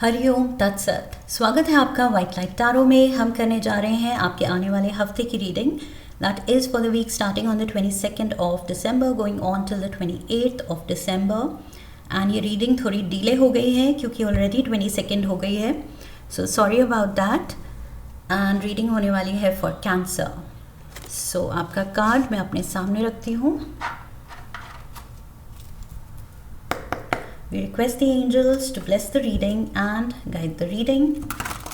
हरिओम तत्सत। स्वागत है आपका वाइट लाइट टैरो में। हम करने जा रहे हैं आपके आने वाले हफ्ते की reading that is for the week starting on the 22nd of December going on till the 28th of December. And ये रीडिंग थोड़ी डिले हो गई है क्योंकि ऑलरेडी 22nd हो गई है, so sorry about that. And reading होने वाली है फॉर कैंसर। सो आपका कार्ड मैं अपने सामने रखती हूँ। We request the angels to bless the reading and guide the reading,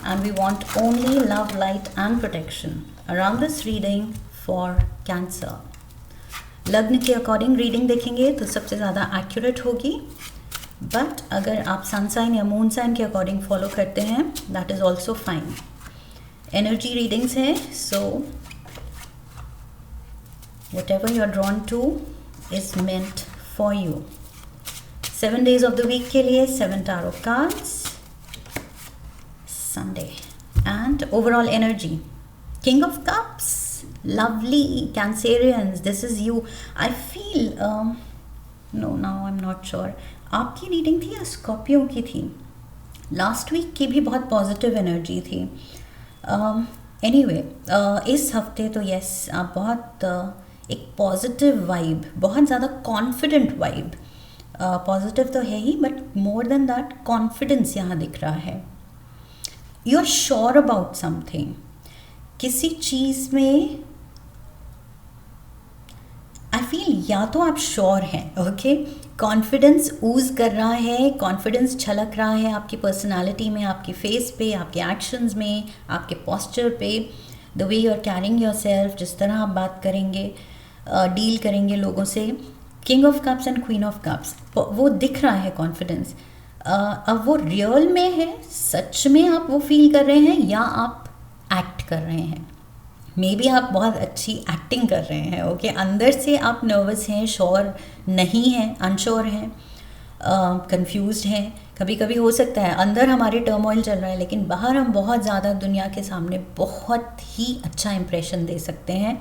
and we want only love, light and protection around this reading for Cancer. लग्न के अकॉर्डिंग रीडिंग देखेंगे तो सबसे ज़्यादा एक्यूरेट होगी, बट अगर आप सन साइन या मून साइन के अकॉर्डिंग फॉलो करते हैं that is also fine. Energy readings हैं, सो whatever you are drawn to is meant for you. 7 days of the week के लिए 7 tarot cards, Sunday, and overall energy. King of Cups, lovely Cancerians, this is you. I feel no, now I'm not sure. आपकी reading थी या Scorpio की थी? Last week की भी बहुत पॉजिटिव एनर्जी थी। एनीवे, इस हफ्ते तो यस आप बहुत एक पॉजिटिव वाइब, बहुत ज़्यादा कॉन्फिडेंट वाइब, पॉजिटिव तो है ही but more than that confidence यहाँ दिख रहा है। You are sure about something, किसी चीज़ में आई फील या तो आप श्योर हैं, ओके, कॉन्फिडेंस ऊज कर रहा है, कॉन्फिडेंस झलक रहा है आपकी पर्सनालिटी में, आपके फेस पे, आपके एक्शंस में, आपके पोस्चर पे, the way you are carrying yourself, जिस तरह आप बात करेंगे, डील करेंगे लोगों से। King of cups and queen of cups, वो दिख रहा है कॉन्फिडेंस। अब वो रियल में है, सच में आप वो फील कर रहे हैं या आप एक्ट कर रहे हैं। मे बी आप बहुत अच्छी एक्टिंग कर रहे हैं, ओके, अंदर से आप नर्वस हैं, श्योर नहीं हैं, अनश्योर हैं, कंफ्यूज्ड हैं। कभी कभी हो सकता है अंदर हमारे टर्मोइल चल रहा है लेकिन बाहर हम बहुत ज़्यादा दुनिया के सामने बहुत ही अच्छा इंप्रेशन दे सकते हैं,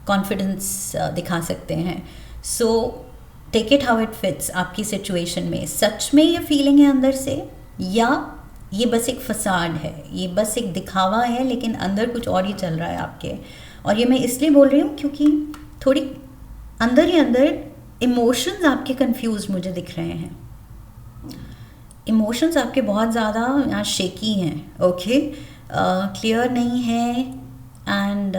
कॉन्फिडेंस दिखा सकते हैं। So take it how it fits आपकी सिचुएशन में। सच में ये फीलिंग है अंदर से या ये बस एक फसाड है, ये बस एक दिखावा है, लेकिन अंदर कुछ और ही चल रहा है आपके। और ये मैं इसलिए बोल रही हूँ क्योंकि थोड़ी अंदर ही अंदर इमोशंस आपके कंफ्यूज मुझे दिख रहे हैं। इमोशंस आपके बहुत ज़्यादा यहाँ शेकी हैं, ओके, क्लियर नहीं है एंड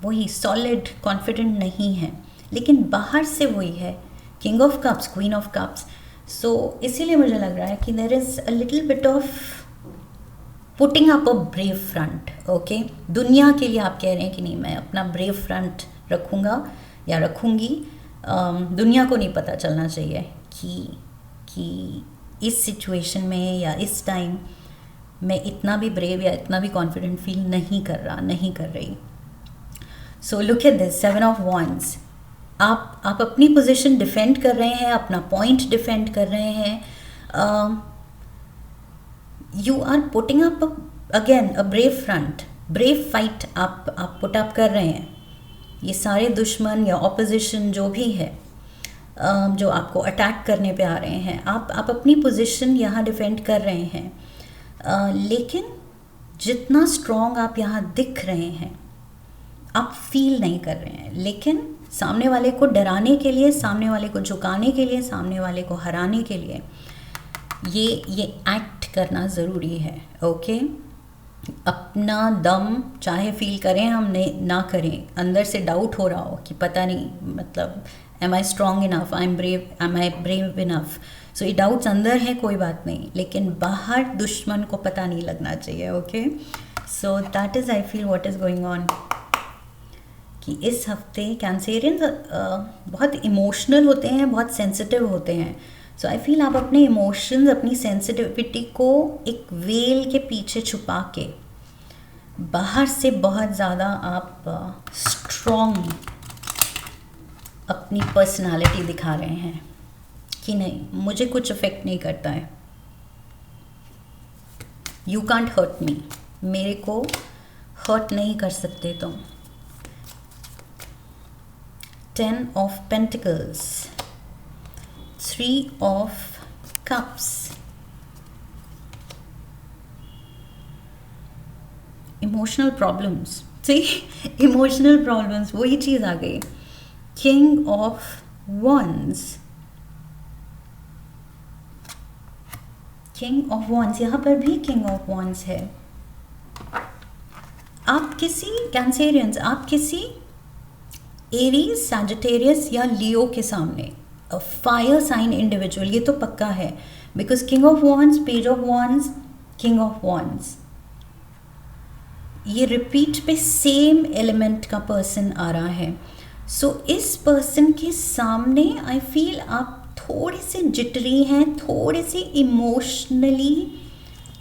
वही सॉलिड कॉन्फिडेंट नहीं है, लेकिन बाहर से वही है king of cups, queen of cups. So इसीलिए मुझे लग रहा है कि there is a little bit of putting up a brave front, okay. दुनिया के लिए आप कह रहे हैं कि नहीं, मैं अपना ब्रेव फ्रंट रखूँगा या रखूँगी। दुनिया को नहीं पता चलना चाहिए कि इस सिचुएशन में या इस टाइम मैं इतना भी ब्रेव या इतना भी कॉन्फिडेंट फील नहीं कर रहा, नहीं कर रही। So look at this 7 of wands. आप अपनी पोजीशन डिफेंड कर रहे हैं, अपना पॉइंट डिफेंड कर रहे हैं। You are putting up again a brave front, brave fight आप पुट अप कर रहे हैं। ये सारे दुश्मन या ऑपोजिशन जो भी है, जो आपको अटैक करने पे आ रहे हैं, आप अपनी पोजीशन यहाँ डिफेंड कर रहे हैं। लेकिन जितना स्ट्रॉन्ग आप यहाँ दिख रहे हैं आप फील नहीं कर रहे हैं, लेकिन सामने वाले को डराने के लिए, सामने वाले को झुकाने के लिए, सामने वाले को हराने के लिए ये एक्ट करना ज़रूरी है, ओके। अपना दम चाहे फील करें हम ना करें, अंदर से डाउट हो रहा हो कि पता नहीं, मतलब एम आई स्ट्रॉन्ग इनफ, एम आई ब्रेव इनफ। सो ये डाउट्स अंदर है, कोई बात नहीं, लेकिन बाहर दुश्मन को पता नहीं लगना चाहिए, okay. So that is I feel what is going on कि इस हफ्ते कैंसेरियंस बहुत इमोशनल होते हैं, बहुत सेंसिटिव होते हैं। सो आई फील आप अपने इमोशंस, अपनी सेंसिटिविटी को एक वेल के पीछे छुपा के बाहर से बहुत ज़्यादा आप स्ट्रॉन्ग अपनी पर्सनालिटी दिखा रहे हैं कि नहीं, मुझे कुछ अफेक्ट नहीं करता है, यू कांट हर्ट मी, मेरे को हर्ट नहीं कर सकते तुम। 10 of Pentacles, 3 of Cups, emotional problems, see emotional problems, वही चीज़ आ गई। King of wands, king of wands, यहाँ पर भी किंग ऑफ वंस है। आप किसी कैंसेरियंस, आप किसी एरीज, सैजिटेरियस या लियो के सामने, फायर साइन इंडिविजुअल, ये तो पक्का है, because king of wands, page of wands, king of wands, ये रिपीट पे सेम एलिमेंट का पर्सन आ रहा है। सो इस पर्सन के सामने आई फील आप थोड़े से जिटरी हैं, थोड़े से इमोशनली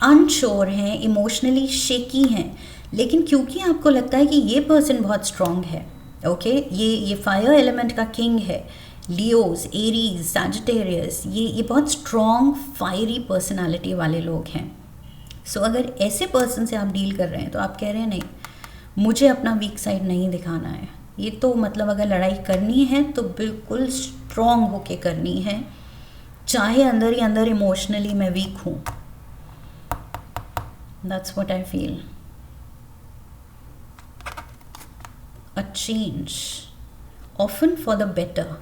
अनश्योर हैं, इमोशनली शेकी हैं, लेकिन क्योंकि आपको लगता है कि ये पर्सन बहुत स्ट्रॉन्ग है, ओके, ये फायर एलिमेंट का किंग है, लियोज, एरीज, सैजिटेरियस, ये बहुत स्ट्रॉन्ग फायरी पर्सनालिटी वाले लोग हैं। सो अगर ऐसे पर्सन से आप डील कर रहे हैं तो आप कह रहे हैं नहीं, मुझे अपना वीक साइड नहीं दिखाना है, ये तो मतलब अगर लड़ाई करनी है तो बिल्कुल स्ट्रॉन्ग होके करनी है, चाहे अंदर ही अंदर इमोशनली मैं वीक हूँ। That's what I feel. A change often for the better.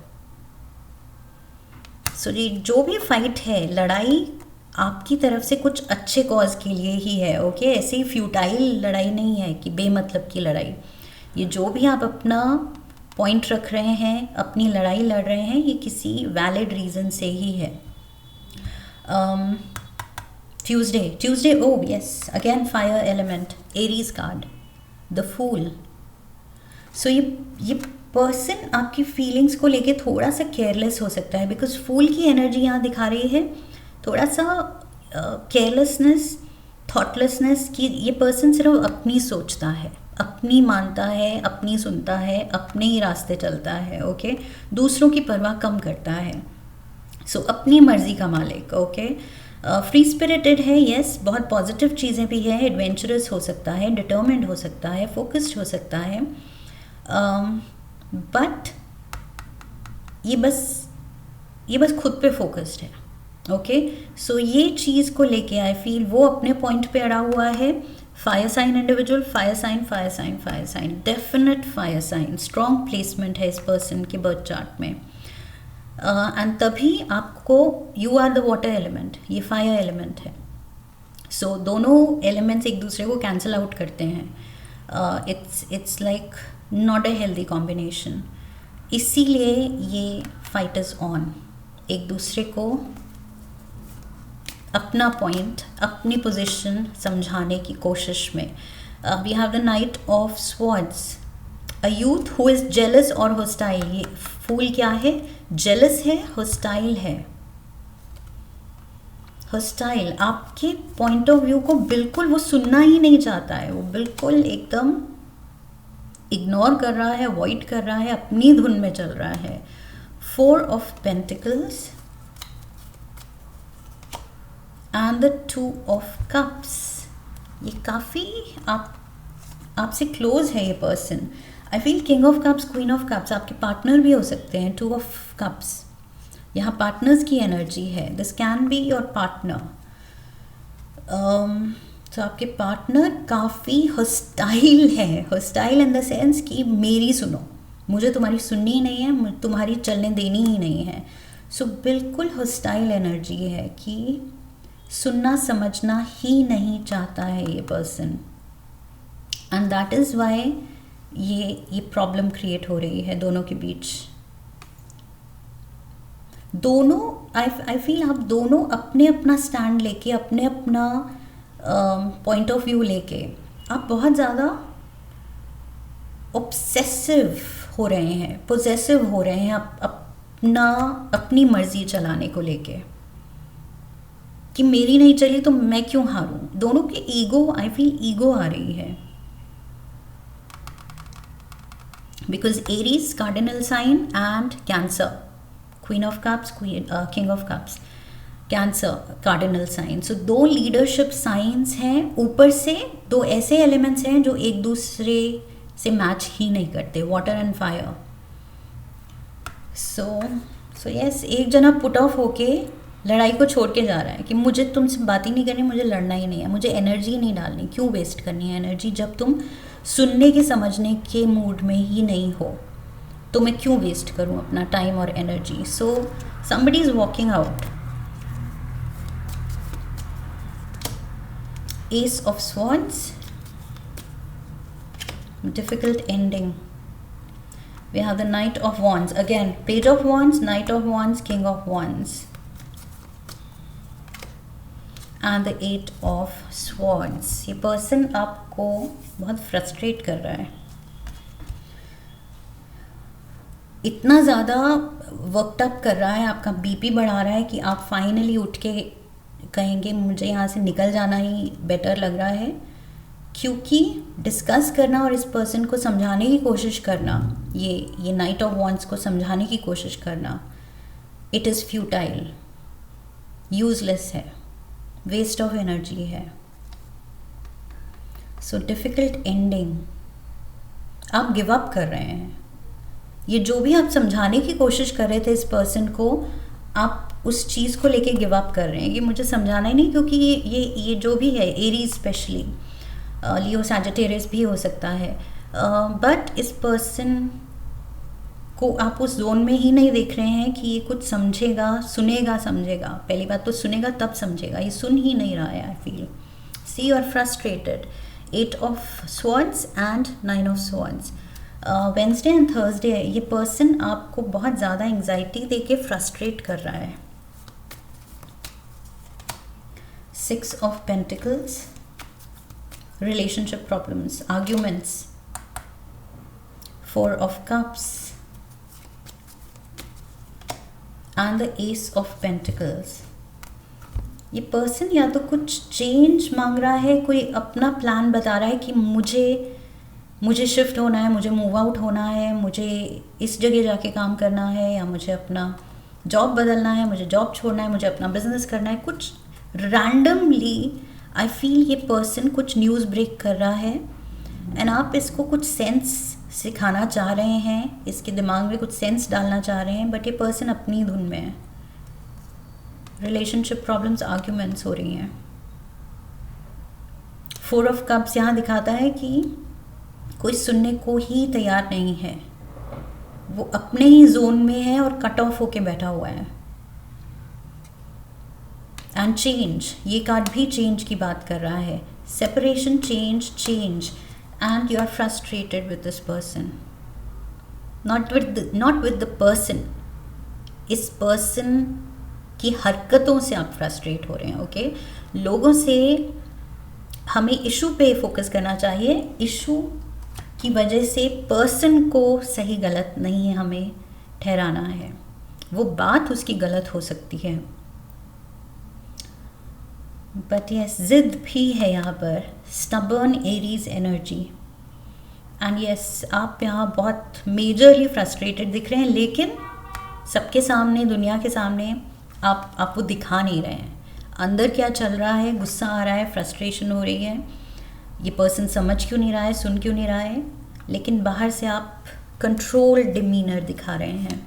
So जी, जो भी फाइट है, लड़ाई आपकी तरफ से कुछ अच्छे कॉज के लिए ही है, ओके, ऐसे ही फ्यूटाइल लड़ाई नहीं है कि बेमतलब की लड़ाई। ये जो भी आप अपना पॉइंट रख रहे हैं, अपनी लड़ाई लड़ रहे हैं, ये किसी वैलिड रीज़न से ही है। Tuesday, oh yes, again fire element, Aries card, the fool. So ये पर्सन आपकी फीलिंग्स को लेके थोड़ा सा केयरलेस हो सकता है, बिकॉज फूल की एनर्जी यहाँ दिखा रही है थोड़ा सा केयरलेसनेस, थॉटलेसनेस, कि ये पर्सन सिर्फ अपनी सोचता है, अपनी मानता है, अपनी सुनता है, अपने ही रास्ते चलता है, ओके, दूसरों की परवाह कम करता है। सो अपनी मर्जी का मालिक, ओके, फ्री स्पिरिटेड है, यस, बहुत पॉजिटिव चीज़ें भी है, एडवेंचरस हो सकता है, डिटर्मिन्ड हो सकता है, फोकस्ड हो सकता है, बट ये बस खुद पे फोकस्ड है, ओके। सो ये चीज़ को लेके आई फील वो अपने पॉइंट पे अड़ा हुआ है। Fire sign individual, fire sign, fire sign, fire sign, definite fire sign, strong placement है इस पर्सन के बर्थ चार्ट में, एंड तभी आपको, you are the water element, ये फायर एलिमेंट है। सो दोनों एलिमेंट्स एक दूसरे को कैंसिल आउट करते हैं, it's like not a healthy combination, इसीलिए ये फाइट इज ऑन, एक दूसरे को अपना पॉइंट, अपनी पोजीशन समझाने की कोशिश में। We have the knight of swords, a youth who is jealous और होस्टाइल। ये फूल क्या है? जेलस है, होस्टाइल है। होस्टाइल आपके पॉइंट ऑफ व्यू को बिल्कुल वो सुनना ही नहीं चाहता है, वो बिल्कुल एकदम इग्नोर कर रहा है, अवॉइड कर रहा है, अपनी धुन में चल रहा है। 4 of pentacles and the 2 of cups. ये काफ़ी आपसे क्लोज है ये person. I feel king of cups, queen of cups आपके पार्टनर भी हो सकते हैं। 2 ऑफ कप्स, यहाँ पार्टनर्स की एनर्जी है। This can be your partner. तो आपके पार्टनर काफ़ी हॉस्टाइल है, हॉस्टाइल इन द सेंस कि मेरी सुनो, मुझे तुम्हारी सुननी ही नहीं है, तुम्हारी चलने देनी ही नहीं है। सो बिल्कुल हॉस्टाइल एनर्जी है कि सुनना समझना ही नहीं चाहता है ये person, and that is why ये प्रॉब्लम क्रिएट हो रही है दोनों के बीच। दोनों आई फील आप दोनों अपने अपना स्टैंड लेके, अपने अपना पॉइंट ऑफ व्यू लेके आप बहुत ज़्यादा ऑब्सेसिव हो रहे हैं, पोजेसिव हो रहे हैं अपनी मर्जी चलाने को लेके, कि मेरी नहीं चली तो मैं क्यों हारूं। दोनों के ईगो, आई फील ईगो आ रही है, because Aries cardinal sign and Cancer, queen of cups, king of cups, Cancer cardinal sign. So 2 leadership signs हैं, ऊपर से 2 ऐसे एलिमेंट्स हैं जो एक दूसरे से मैच ही नहीं करते, water and fire. So yes, एक जना पुट ऑफ होके लड़ाई को छोड़ के जा रहा है कि मुझे तुमसे बात ही नहीं करनी, मुझे लड़ना ही नहीं है, मुझे एनर्जी नहीं डालनी, क्यों वेस्ट करनी है एनर्जी जब तुम सुनने के समझने के मूड में ही नहीं हो, तो मैं क्यों वेस्ट करूं अपना टाइम और energy. So somebody is walking out. S of swords, difficult ending. We have the Knight of Wands, again Page of Wands, Knight of Wands, King of Wands, and the Eight of Swords. ये person आपको बहुत frustrate कर रहा है, इतना ज़्यादा worked up कर रहा है, आपका बीपी बढ़ा रहा है कि आप फाइनली उठ के कहेंगे मुझे यहाँ से निकल जाना ही बेटर लग रहा है. क्योंकि डिस्कस करना और इस पर्सन को समझाने की कोशिश करना, ये नाइट ऑफ वॉन्ड्स को समझाने की कोशिश करना, इट इज़ फ्यूटाइल, यूजलेस है, वेस्ट ऑफ एनर्जी है. So difficult ending. आप गिव अप कर रहे हैं. ये जो भी आप समझाने की कोशिश कर रहे थे इस पर्सन को, आप उस चीज़ को लेके गिव अप कर रहे हैं कि मुझे समझाना ही नहीं, क्योंकि ये जो भी है, एरीज स्पेशली, लियो सैजिटेरियस भी हो सकता है, बट इस पर्सन को आप उस जोन में ही नहीं देख रहे हैं कि ये कुछ समझेगा, सुनेगा, समझेगा. पहली बात तो सुनेगा तब समझेगा, ये सुन ही नहीं रहा है. I feel see you are frustrated. 8 of swords and 9 of swords. Wednesday and Thursday ये पर्सन आपको बहुत ज़्यादा एंग्जाइटी दे के फ्रस्ट्रेट कर रहा है. 6 of pentacles, relationship problems, arguments. 4 of cups and the ace of pentacles. ये पर्सन या तो कुछ चेंज मांग रहा है, कोई अपना प्लान बता रहा है कि मुझे शिफ्ट होना है, मुझे मूव आउट होना है, मुझे इस जगह जाके काम करना है, या मुझे अपना जॉब बदलना है, मुझे जॉब छोड़ना है, मुझे अपना बिजनेस करना है. कुछ रैंडमली आई फील ये पर्सन कुछ न्यूज़ ब्रेक कर रहा है एंड आप इसको कुछ सेंस सिखाना चाह रहे हैं, इसके दिमाग में कुछ सेंस डालना चाह रहे हैं, बट ये पर्सन अपनी धुन में है. रिलेशनशिप प्रॉब्लम्स, आर्ग्यूमेंट्स हो रही हैं. 4 ऑफ कप्स यहाँ दिखाता है कि कोई सुनने को ही तैयार नहीं है, वो अपने ही जोन में है और कट ऑफ होके बैठा हुआ है. एंड चेंज, ये कार्ड भी चेंज की बात कर रहा है. Separation, change, and you are frustrated with this person. Not with the person, इस पर्सन की हरकतों से आप फ्रस्ट्रेट हो रहे हैं. ओके, लोगों से हमें इशू पे फोकस करना चाहिए. इशू की वजह से पर्सन को सही गलत नहीं हमें ठहराना है. वो बात उसकी गलत हो सकती है, बट यस जिद भी है यहाँ पर. Stubborn Aries energy. And yes आप यहाँ बहुत मेजरली फ्रस्ट्रेटेड दिख रहे हैं, लेकिन सबके सामने, दुनिया के सामने आप वो दिखा नहीं रहे हैं. अंदर क्या चल रहा है, गुस्सा आ रहा है, फ्रस्ट्रेशन हो रही है, ये पर्सन समझ क्यों नहीं रहा है, सुन क्यों नहीं रहा है, लेकिन बाहर से आप कंट्रोल डिमीनर दिखा रहे हैं.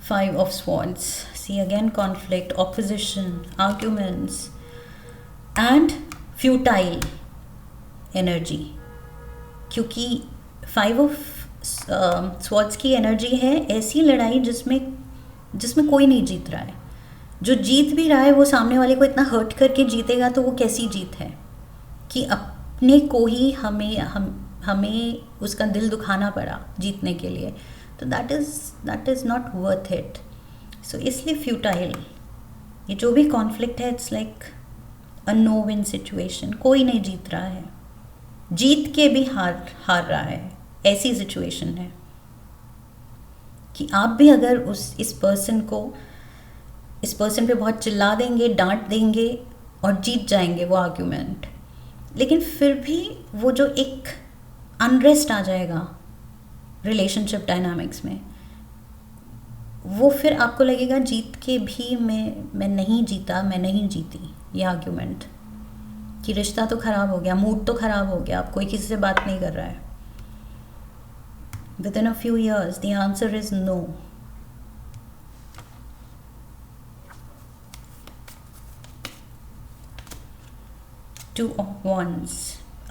5 of swords. See again conflict, opposition, arguments and futile energy. क्योंकि 5 ऑफ स्वॉर्ड्स की एनर्जी है ऐसी लड़ाई जिसमें कोई नहीं जीत रहा है. जो जीत भी रहा है वो सामने वाले को इतना हर्ट करके जीतेगा, तो वो कैसी जीत है कि अपने को ही हमें उसका दिल दुखाना पड़ा जीतने के लिए. तो that is not worth it. So इसलिए फ्यूटाइल. ये जो भी कॉन्फ्लिक्ट है, it's like a no win situation. कोई नहीं जीत रहा है, जीत के भी हार रहा है. ऐसी सिचुएशन है कि आप भी अगर इस पर्सन पे बहुत चिल्ला देंगे, डांट देंगे और जीत जाएंगे वो आर्ग्यूमेंट, लेकिन फिर भी वो जो एक अनरेस्ट आ जाएगा रिलेशनशिप डायनामिक्स में, वो फिर आपको लगेगा जीत के भी मैं नहीं जीता, मैं नहीं जीती ये आर्ग्यूमेंट, कि रिश्ता तो ख़राब हो गया, मूड तो ख़राब हो गया, अब कोई किसी से बात नहीं कर रहा है. Within a few years, the answer is no. Two of wands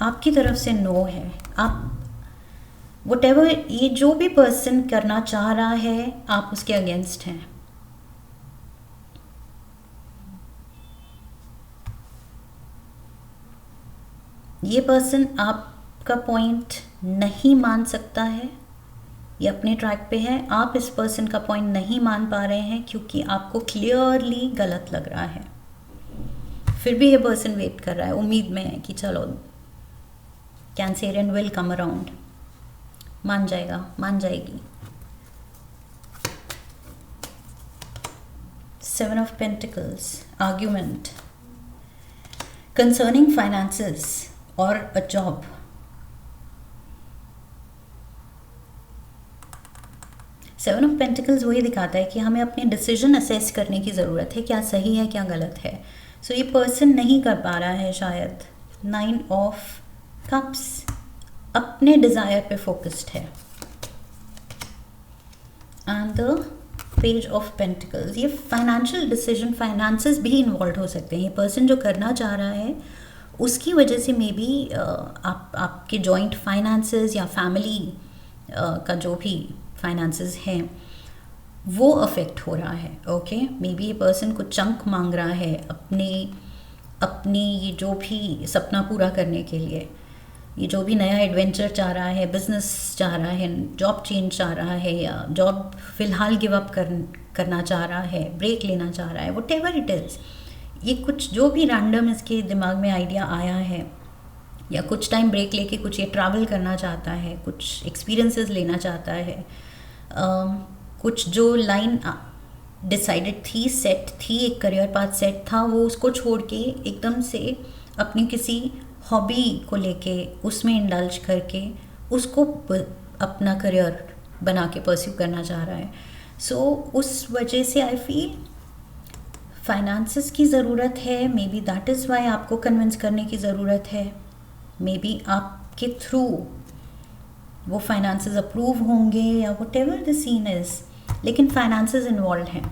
आपकी तरफ से नो है। आप whatever ये जो भी पर्सन करना चाह रहा है आप उसके अगेंस्ट हैं। ये पर्सन आपका पॉइंट नहीं मान सकता है, ये अपने ट्रैक पे है, आप इस पर्सन का पॉइंट नहीं मान पा रहे हैं क्योंकि आपको क्लियरली गलत लग रहा है। फिर भी ये पर्सन वेट कर रहा है, उम्मीद में है कि चलो कैंसेरियन विल कम अराउंड, मान जाएगा, मान जाएगी। 7 of Pentacles, argument concerning finances और a job. Seven of pentacles वही दिखाता है कि हमें अपने डिसीजन असेस करने की ज़रूरत है, क्या सही है क्या गलत है। सो ये पर्सन नहीं कर पा रहा है शायद। 9 ऑफ कप्स अपने डिज़ायर पे फोकस्ड है। And the page of pentacles, ये फाइनेंशियल डिसीजन, फाइनेंसेस भी इन्वॉल्व हो सकते हैं। ये पर्सन जो करना चाह रहा है उसकी वजह से मे बी आपके जॉइंट फाइनेंसेस या फैमिली का जो भी फाइनेंसेस हैं वो अफेक्ट हो रहा है। ओके, मे बी ये पर्सन कुछ चंक मांग रहा है अपने ये जो भी सपना पूरा करने के लिए, ये जो भी नया एडवेंचर चाह रहा है, बिजनेस चाह रहा है, जॉब चेंज चाह रहा है या जॉब फिलहाल गिव अप करना चाह रहा है, ब्रेक लेना चाह रहा है, व्हाटएवर इट इज़। ये कुछ जो भी रैंडम इसके दिमाग में आइडिया आया है या कुछ टाइम ब्रेक लेके कुछ ये ट्रैवल करना चाहता है, कुछ एक्सपीरियंसेस लेना चाहता है, कुछ जो लाइन डिसाइडेड थी, सेट थी, एक करियर पाथ सेट था, वो उसको छोड़ के एकदम से अपनी किसी हॉबी को लेके उसमें इंडल्ज करके उसको अपना करियर बना के परस्यू करना चाह रहा है। सो उस वजह से आई फील फाइनेंसेस की ज़रूरत है। May be that is why आपको कन्विंस करने की ज़रूरत है। मे बी आपके थ्रू वो फाइनेंसेस अप्रूव होंगे या व्हाटएवर द सीन इज़, लेकिन फाइनेंसेस इन्वॉल्व हैं,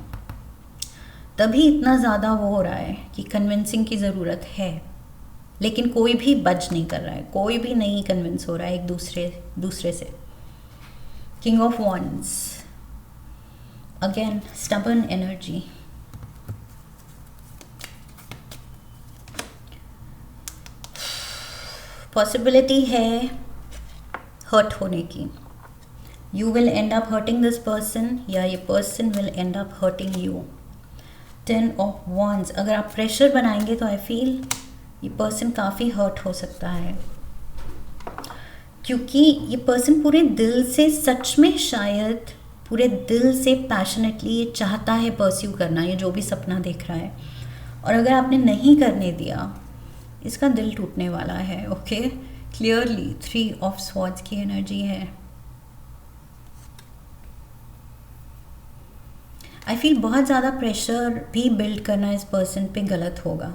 तभी इतना ज़्यादा वो हो रहा है कि कन्विंसिंग की ज़रूरत है। लेकिन कोई भी बज नहीं कर रहा है, कोई भी नहीं कन्विंस हो रहा है एक दूसरे से। King of wands, again stubborn energy. Possibility है हर्ट होने की। You will and up hurting this person या ये person will and up hurting you. 10 of wands, अगर आप प्रेशर बनाएंगे तो आई फील ये पर्सन काफ़ी हर्ट हो सकता है, क्योंकि ये पर्सन पूरे दिल से, सच में शायद पूरे दिल से पैशनेटली ये चाहता है परस्यू करना, ये जो भी सपना देख रहा है, और अगर आपने नहीं करने दिया इसका दिल टूटने वाला है। ओके, क्लियरली 3 ऑफ स्वॉर्ड्स की एनर्जी है। आई फील बहुत ज़्यादा प्रेशर भी बिल्ड करना इस पर्सन पे गलत होगा।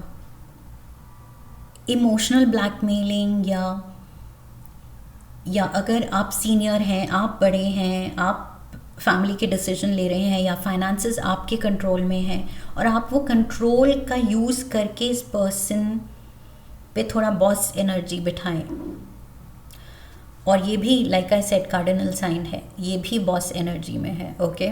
इमोशनल ब्लैकमेलिंग या अगर आप सीनियर हैं, आप बड़े हैं, आप फैमिली के डिसीजन ले रहे हैं या फाइनेंसेस आपके कंट्रोल में हैं और आप वो कंट्रोल का यूज़ करके इस पर्सन पे थोड़ा बॉस एनर्जी बिठाएं, और ये भी like I said cardinal sign है, ये भी बॉस एनर्जी में है। ओके,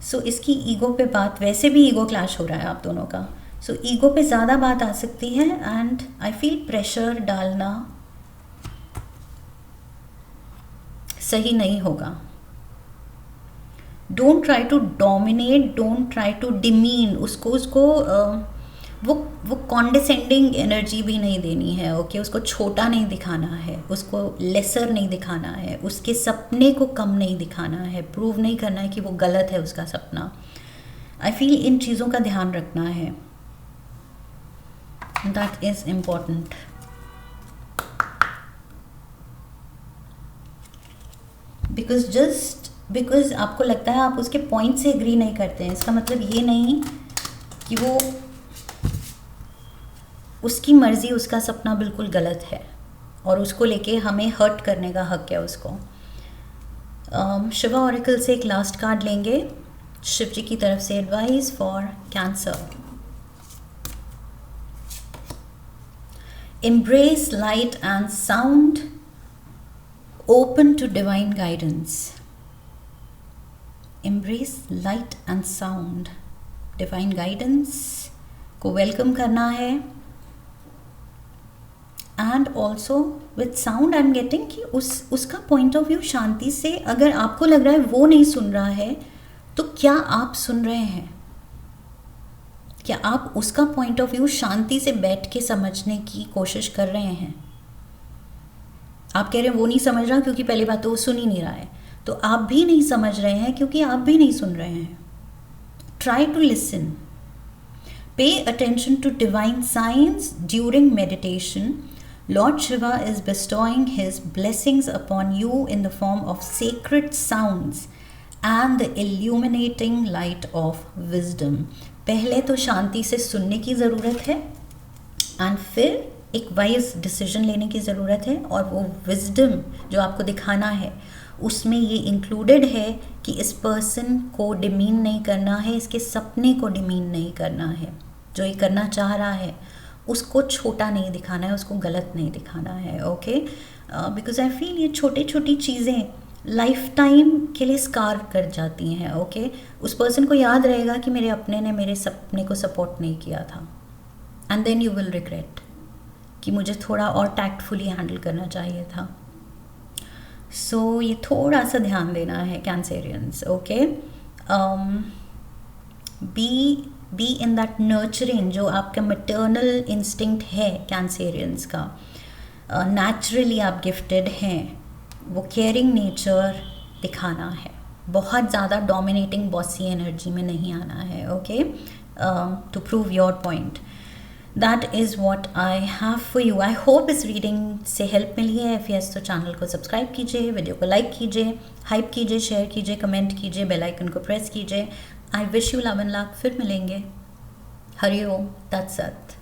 सो इसकी ईगो पे बात, वैसे भी ईगो क्लैश हो रहा है आप दोनों का, सो ईगो पे ज़्यादा बात आ सकती है। एंड आई फील प्रेशर डालना सही नहीं होगा। Don't try to dominate, don't try to demean उसको वो कॉन्डिसेंडिंग एनर्जी भी नहीं देनी है। ओके, उसको छोटा नहीं दिखाना है, उसको लेसर नहीं दिखाना है, उसके सपने को कम नहीं दिखाना है, प्रूव नहीं करना है कि वो गलत है उसका सपना। आई फील इन चीज़ों का ध्यान रखना है, दैट इज़ इम्पॉर्टेंट। बिकॉज आपको लगता है आप उसके पॉइंट से एग्री नहीं करते हैं, इसका मतलब ये नहीं कि वो उसकी मर्ज़ी, उसका सपना बिल्कुल गलत है और उसको लेके हमें हर्ट करने का हक है उसको। शिवा ऑरेकल से एक लास्ट कार्ड लेंगे, शिव जी की तरफ से advice for cancer. embrace light and sound, open to divine guidance. Embrace light and sound, divine guidance को welcome करना है. And also with sound I am getting कि उसका पॉइंट ऑफ व्यू शांति से, अगर आपको लग रहा है वो नहीं सुन रहा है, तो क्या आप सुन रहे हैं? क्या आप उसका पॉइंट ऑफ व्यू शांति से बैठ के समझने की कोशिश कर रहे हैं? आप कह रहे हैं वो नहीं समझ रहा क्योंकि पहली बात तो वो सुन ही नहीं रहा है, तो आप भी नहीं समझ रहे हैं क्योंकि आप भी नहीं सुन रहे हैं. Try to listen. Pay attention to divine signs during meditation. Lord Shiva is bestowing his blessings upon you in the form of sacred sounds and the illuminating light of wisdom. पहले तो शांति से सुनने की ज़रूरत है एंड फिर एक wise decision लेने की ज़रूरत है, और वो विजडम जो आपको दिखाना है उसमें ये इंक्लूडेड है कि इस पर्सन को डिमीन नहीं करना है, इसके सपने को डिमीन नहीं करना है, जो ये करना चाह रहा है उसको छोटा नहीं दिखाना है, उसको गलत नहीं दिखाना है. ओके, बिकॉज आई फील ये छोटी छोटी चीज़ें लाइफ टाइम के लिए स्कार कर जाती हैं. ओके, उस पर्सन को याद रहेगा कि मेरे अपने ने मेरे सपने को सपोर्ट नहीं किया था, and then you will regret कि मुझे थोड़ा और टैक्टफुली हैंडल करना चाहिए था. सो ये थोड़ा सा ध्यान देना है Cancerians. Okay, be in that nurturing, जो आपका मटर्नल इंस्टिंक्ट है कैंसेरियंस का. नेचुरली आप गिफ्टेड हैं, वो केयरिंग नेचर दिखाना है, बहुत ज़्यादा डोमिनेटिंग बॉसी एनर्जी में नहीं आना है. Okay, to prove your point. That is what I have for you. I hope इस रीडिंग से हेल्प मिली है. इफ़ यस तो चैनल को सब्सक्राइब कीजिए, वीडियो को लाइक कीजिए, हाइप कीजिए, शेयर कीजिए, कमेंट कीजिए, बेल आइकन को प्रेस कीजिए. I wish you love and luck. फिर मिलेंगे. हरि ओम तत्सत.